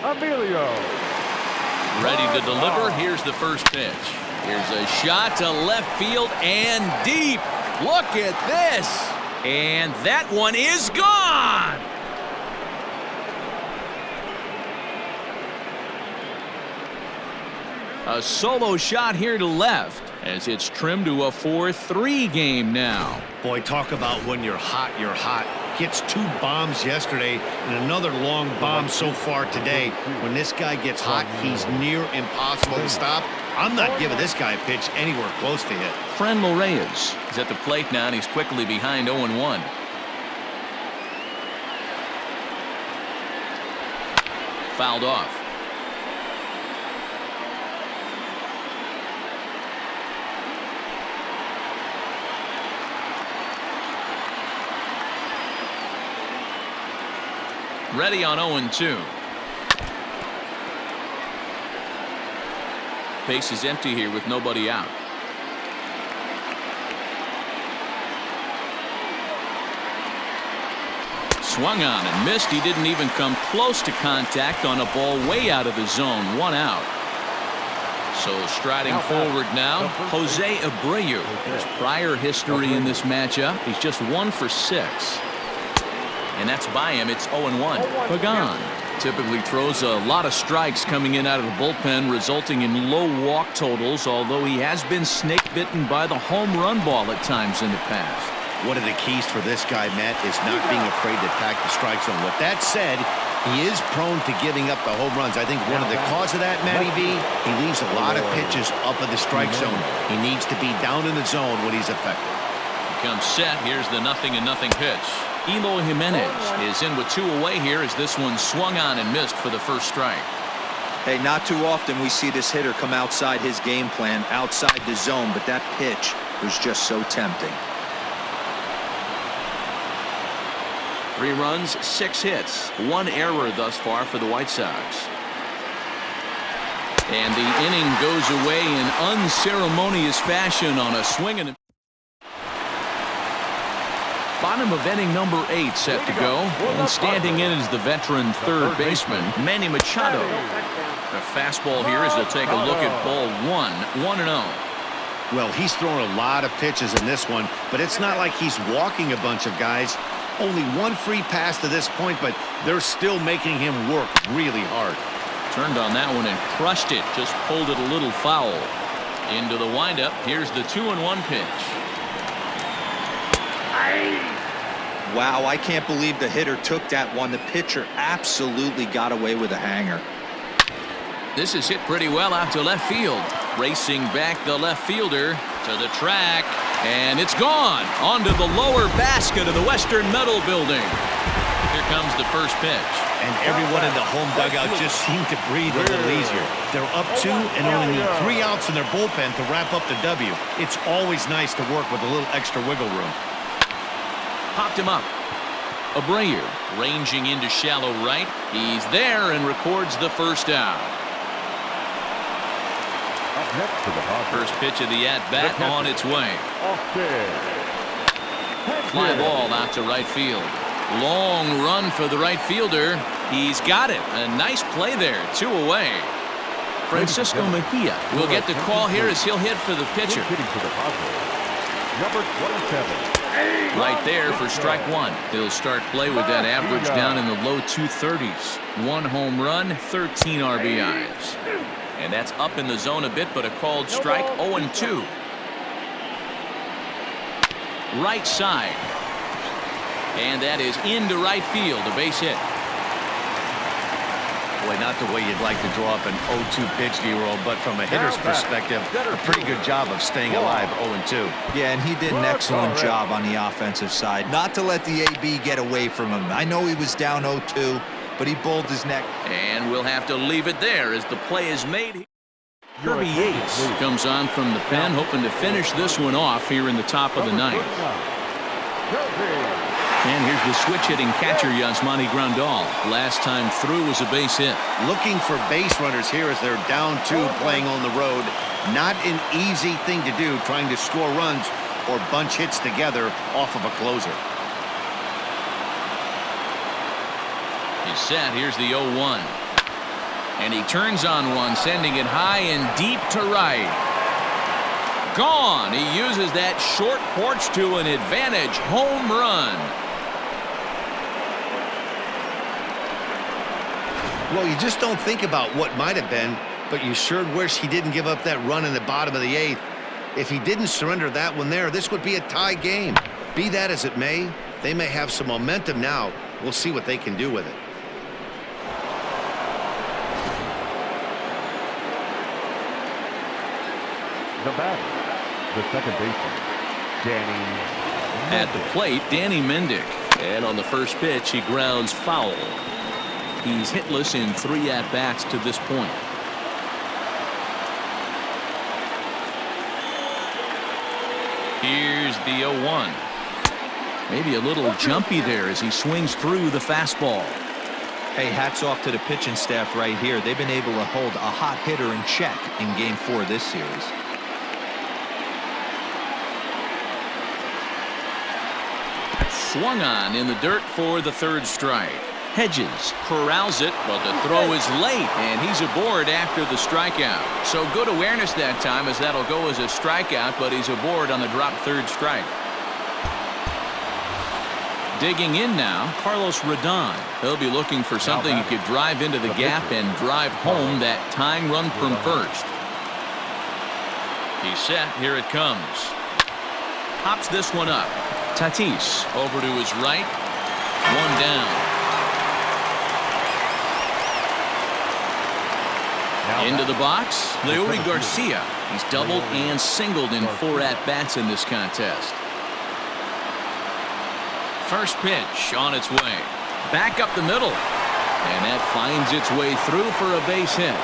Emilio. Ready to deliver. Here's the first pitch. Here's a shot to left field and deep. Look at this. And that one is gone. A solo shot here to left as it's trimmed to a 4-3 game now. Boy, talk about when you're hot, you're hot. Hits 2 bombs yesterday and another long bomb so far today. When this guy gets hot, he's near impossible to stop. I'm not giving this guy a pitch anywhere close to hit. Franmil Reyes is at the plate now, and he's quickly behind 0-1. Fouled off. Ready on 0-2. Base is empty here with nobody out. Swung on and missed. He didn't even come close to contact on a ball way out of the zone. 1 out. So striding forward now, Jose Abreu. There's prior history in this matchup. He's just 1 for 6. And that's by him. It's 0-1. Pagan typically throws a lot of strikes coming in out of the bullpen, resulting in low walk totals, although he has been snake bitten by the home run ball at times in the past. One of the keys for this guy, Matt, is not being afraid to attack the strike zone. With that said, he is prone to giving up the home runs. I think one of the cause of that, Matty B, he leaves a lot of pitches up in the strike zone. He needs to be down in the zone when he's effective. He comes set. Here's the 0-0 pitch. Eloy Jimenez is in with 2 away here as this one swung on and missed for the first strike. Hey, not too often we see this hitter come outside his game plan, outside the zone, but that pitch was just so tempting. 3 runs, 6 hits, 1 error thus far for the White Sox. And the inning goes away in unceremonious fashion on a swing and bottom of inning number 8 set to go, and standing in is the veteran third baseman Manny Machado. A fastball here as he'll take a look at ball 1-0. Well, he's thrown a lot of pitches in this one, but it's not like he's walking a bunch of guys. Only 1 free pass to this point, but they're still making him work really hard. Turned on that one and crushed it, just pulled it a little foul. Into the windup, here's the 2-1 pitch. Wow, I can't believe the hitter took that one. The pitcher absolutely got away with a hanger. This is hit pretty well out to left field. Racing back the left fielder to the track, and it's gone onto the lower basket of the Western Metal Building. Here comes the first pitch. And everyone in the home dugout just seemed to breathe a little easier. They're up 2 and only need 3 outs in their bullpen to wrap up the W. It's always nice to work with a little extra wiggle room. Popped him up. Abreu ranging into shallow right. He's there and records the first out. First pitch of the at-bat on its way. Fly ball out to right field. Long run for the right fielder. He's got it. A nice play there. 2 away. Francisco Mejia will get the call here as he'll hit for the pitcher. Number 27. Right there for strike 1. He'll start play with that average down in the low 230s. 1 home run, 13 RBIs. And that's up in the zone a bit, but a called strike. 0-2. Right side. And that is into right field. A base hit. Boy, not the way you'd like to draw up an 0-2 pitch, D-roll, but from a hitter's perspective, a pretty good job of staying alive 0-2. Yeah, and he did an excellent job on the offensive side. Not to let the AB get away from him. I know he was down 0-2, but he bowled his neck. And we'll have to leave it there as the play is made. Kirby Yates comes on from the pen, hoping to finish this one off here in the top of the 9th. And here's the switch-hitting catcher, Yasmani Grandal. Last time through was a base hit. Looking for base runners here as they're down 2 playing on the road. Not an easy thing to do, trying to score runs or bunch hits together off of a closer. He's set. Here's the 0-1. And he turns on one, sending it high and deep to right. Gone. He uses that short porch to an advantage home run. Well, you just don't think about what might have been, but you sure wish he didn't give up that run in the bottom of the 8th. If he didn't surrender that one there, this would be a tie game. Be that as it may, they may have some momentum now. We'll see what they can do with it. The batter, the second baseman, Danny At the plate, Danny Mendick. And on the first pitch, he grounds foul. He's hitless in 3 at-bats to this point. Here's the 0-1. Maybe a little jumpy there as he swings through the fastball. Hey, hats off to the pitching staff right here. They've been able to hold a hot hitter in check in Game 4 of this series. Swung on in the dirt for the 3rd strike. Hedges corrals it, but the throw is late, and he's aboard after the strikeout. So good awareness that time, as that'll go as a strikeout, but he's aboard on the drop 3rd strike. Digging in now, Carlos Rodon. He'll be looking for something he could drive into the gap and drive home that tying run from first. He's set. Here it comes. Pops this one up. Tatis over to his right. 1 down. Into the box, Leury Garcia. He's doubled and singled in 4 at-bats in this contest. First pitch on its way. Back up the middle. And that finds its way through for a base hit.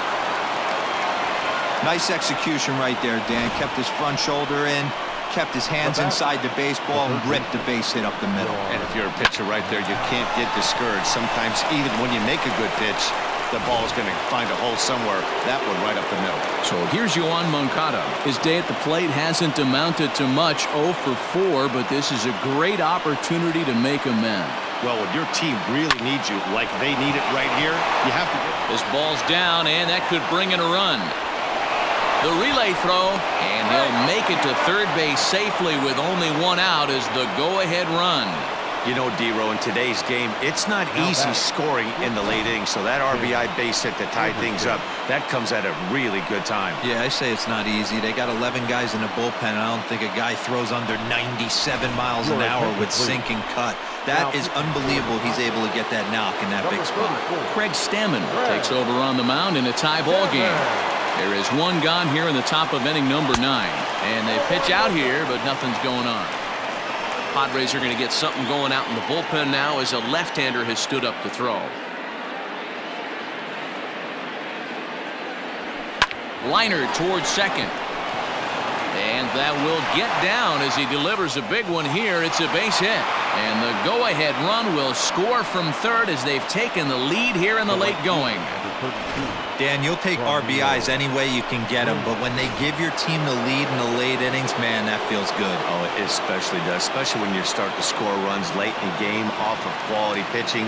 Nice execution right there, Dan. Kept his front shoulder in, kept his hands inside the baseball, and ripped the base hit up the middle. And if you're a pitcher right there, you can't get discouraged. Sometimes even when you make a good pitch, the ball is going to find a hole somewhere. That one right up the middle. So here's Yoan Moncada. His day at the plate hasn't amounted to much, 0 for 4, but this is a great opportunity to make amends. Well, when your team really needs you, like they need it right here, you have to. This ball's down, and that could bring in a run. The relay throw, and he'll make it to 3rd base safely with only 1 out as the go-ahead run. You know, D-Row, in today's game, it's not easy scoring in the late innings, so that RBI base hit to tie things up, that comes at a really good time. Yeah, I say it's not easy. They got 11 guys in the bullpen, and I don't think a guy throws under 97 miles an hour with sink and cut. That is unbelievable he's able to get that knock in that big spot. Craig Stammen takes over on the mound in a tie ball game. There is 1 gone here in the top of inning number 9. And they pitch out here, but nothing's going on. Padres are going to get something going out in the bullpen now as a left-hander has stood up to throw. Liner towards second. And that will get down as he delivers a big one here. It's a base hit. And the go-ahead run will score from 3rd as they've taken the lead here in the late going. Dan, you'll take RBIs any way you can get them, but when they give your team the lead in the late innings, man, that feels good. Oh, it especially does, especially when you start to score runs late in the game off of quality pitching.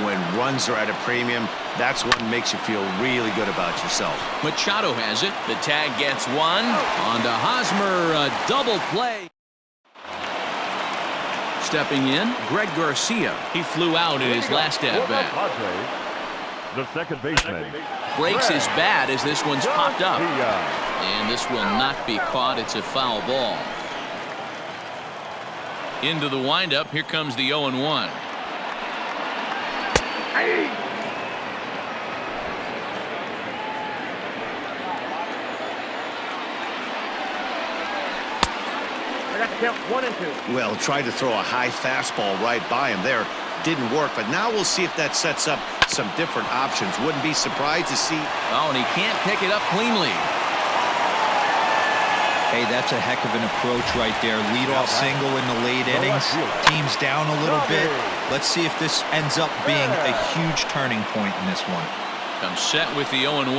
When runs are at a premium, that's what makes you feel really good about yourself. Machado has it. The tag gets 1. On to Hosmer, a double play. Stepping in, Greg Garcia. He flew out in his last at-bat. the second baseman. Breaks his bat as this one's popped up. And this will not be caught. It's a foul ball. Into the windup. Here comes the 0-1. I got to count 1 and 2. Well, tried to throw a high fastball right by him there. Didn't work, but now we'll see if that sets up some different options. Wouldn't be surprised to see. Oh, and he can't pick it up cleanly. Hey, that's a heck of an approach right there. Leadoff single in the late innings. Team's down a little bit. Let's see if this ends up being a huge turning point in this one. Comes set with the 0-1.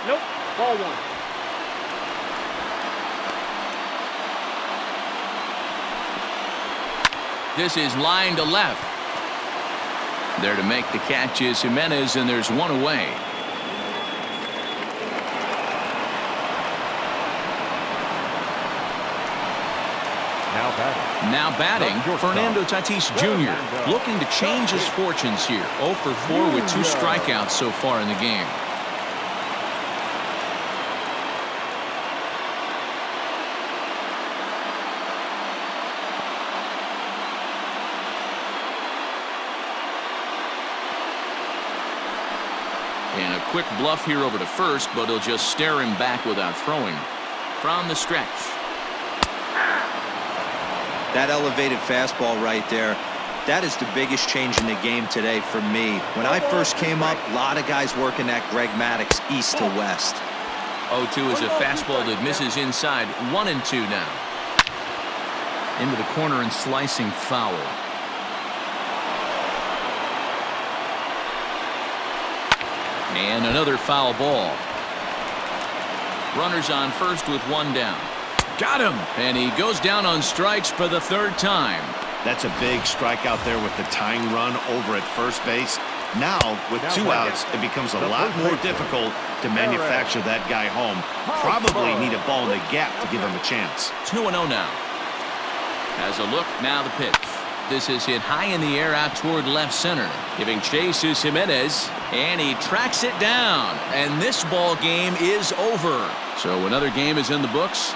Nope, ball 1. This is line to left. There to make the catch is Jimenez, and there's one away. Now batting, Fernando Tatis Jr. looking to change his fortunes here. 0 for 4 with 2 strikeouts so far in the game. And a quick bluff here over to first, but he'll just stare him back without throwing. From the stretch. That elevated fastball right there, that is the biggest change in the game today for me. When I first came up, a lot of guys working that Greg Maddux east to west. 0-2 is a fastball that misses inside. 1-2 now. Into the corner and slicing foul. And another foul ball. Runners on first with 1 down. Got him. And he goes down on strikes for the 3rd time. That's a big strikeout there with the tying run over at first base. Now, with 2 outs, it becomes a lot more difficult to manufacture that guy home. Probably need a ball in the gap to give him a chance. 2-0 now. Has a look. Now the pitch. This is hit high in the air out toward left center. Giving chase is Jimenez. And he tracks it down. And this ball game is over. So another game is in the books.